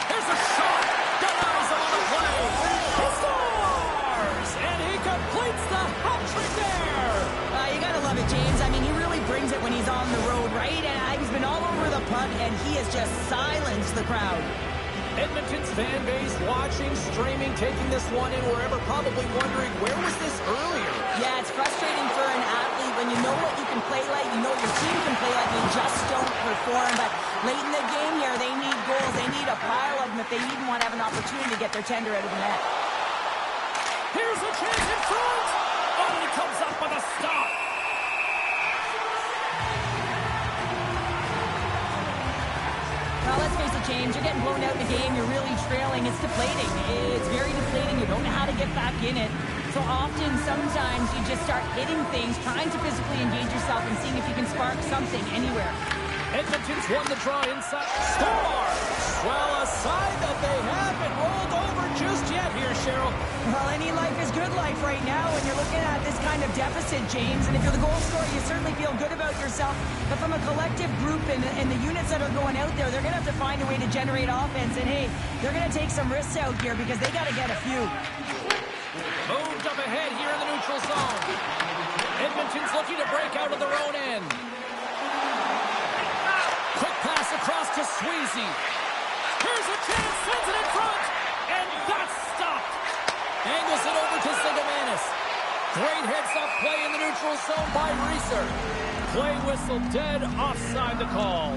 Here's a shot. Got eyes on the play. He scores. And he completes the hat trick there. You gotta love it, James. I mean, he really brings it when he's on the road, right? And he's been all over the puck, and he has just silenced the crowd. Edmonton's fan base watching, streaming, taking this one in wherever, probably wondering, where was this earlier? Yeah, it's frustrating for an athlete when you know what you can play like, you know your team can play like, you just don't perform. But late in the game here, they need goals. They need a pile of them if they even want to have an opportunity to get their tender out of the net. Here's a chance in front! Oh, he comes up with a stop! Well, let's face it, James, you're getting blown out in the game, you're really trailing, it's deflating. It's very deflating, you don't know how to get back in it. So often, sometimes you just start hitting things, trying to physically engage yourself and seeing if you can spark something anywhere. Edmonton's won the draw inside. Score! Well, a sign that they haven't rolled over just yet here, Cheryl. Well, any life is good life right now when you're looking at this kind of deficit, James. And if you're the goal scorer, you certainly feel good about yourself. But from a collective group and the units that are going out there, they're going to have to find a way to generate offense. And, hey, they're going to take some risks out here because they got to get a few. Moved up ahead here in the neutral zone. Edmonton's looking to break out of their own end. Quick pass across to Sweezy. Here's a chance, sends it in front, and that's stopped. Angles it over to Sigamanis. Great heads-up play in the neutral zone by Reeser. Play whistle dead, offside the call.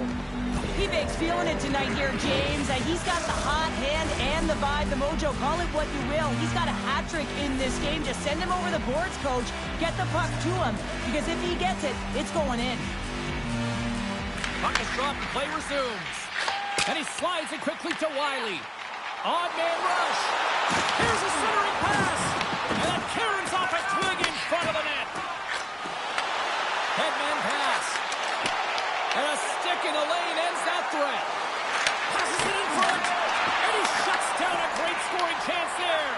P-Bake's feeling it tonight here, James. He's got the hot hand and the vibe, the mojo, call it what you will. He's got a hat trick in this game. Just send him over the boards, coach. Get the puck to him, because if he gets it, it's going in. Puck is dropped and play resumes. And he slides it quickly to Wiley. Odd man rush. Here's a centering pass. And that caroms off a twig in front of the net. Headman pass. And a stick in the lane ends that threat. Passes it in front. And he shuts down a great scoring chance there.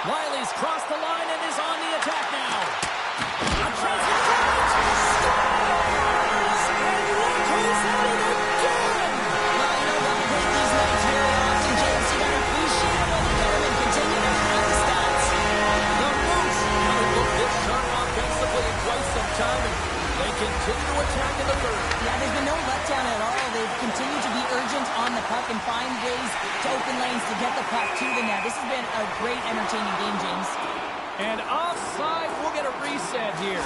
Wiley's crossed the line and is on the attack now. A chance in front. Scores! And look who's at it again! Well, you know what? With these nights very often, James, you gotta appreciate it when you get them and continue to have the stats. The Moose haven't looked this sharp offensively in quite some time, and they continue to attack in the third. Yeah, there's been no letdown at all. They've continued to be urgent on the puck and find ways to open lanes to get the puck to the net. This has been a great, entertaining game, James. And offside, we'll get a reset here.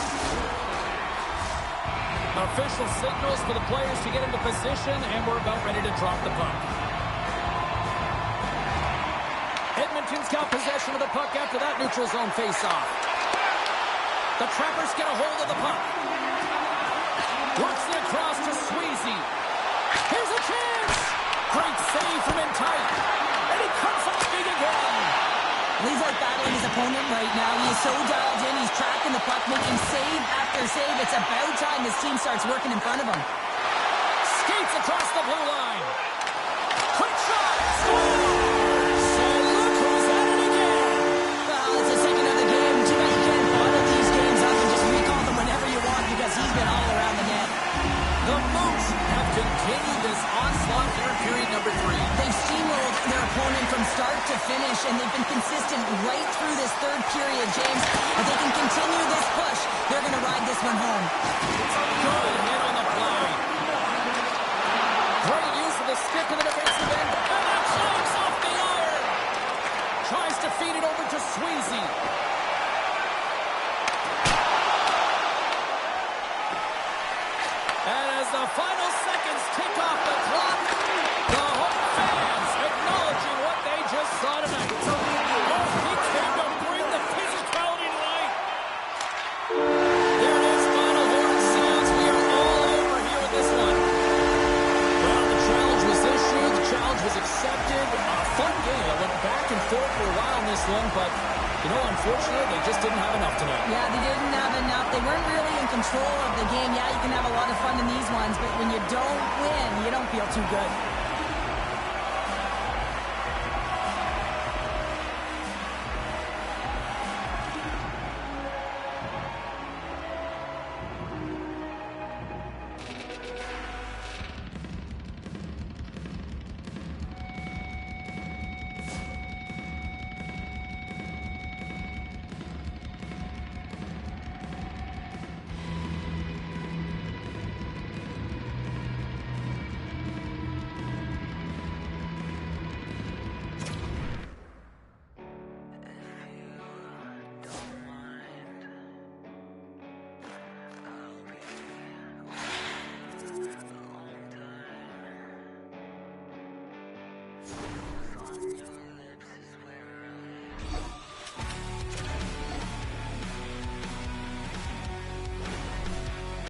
Official signals for the players to get into position, and we're about ready to drop the puck. Edmonton's got possession of the puck after that neutral zone face-off. The Trappers get a hold of the puck. Works it across to Sweezy. Here's a chance! Great save from in tight. And he comes up big again. He's out battling his opponent right now. He is so dialed in. He's tracking the puck, making save after save. It's about time his team starts working in front of him. Skates across the blue line. Quick shot! Scores! So look who's at it again. Well, it's the second of the game. Too bad you can't bottle these games up and just recall them whenever you want because he's been all around the net. The Moose have continued this onslaught here in period number 3. They've steamrolled their opponent from start to finish, and they've been consistent right through this third period, James. If they can continue this push, they're going to ride this one home. Good hit on the play. Great use of the stick in the defensive end. And that clanks off the iron. Tries to feed it over to Sweezy. And as the final seconds tick off the clock, the home fans acknowledging what they just saw tonight. Oh, he came to bring the physicality tonight. There it is, final horn sounds. We are all over here with this one. Well, the challenge was issued. The challenge was accepted. A fun game. It went back and forth for a while in this one, but, you know, unfortunately, they just didn't have enough tonight. Yeah, they didn't have enough. They weren't really in control of the game. Yeah, you can have a lot of fun in these ones, but when you don't win, you don't feel too good.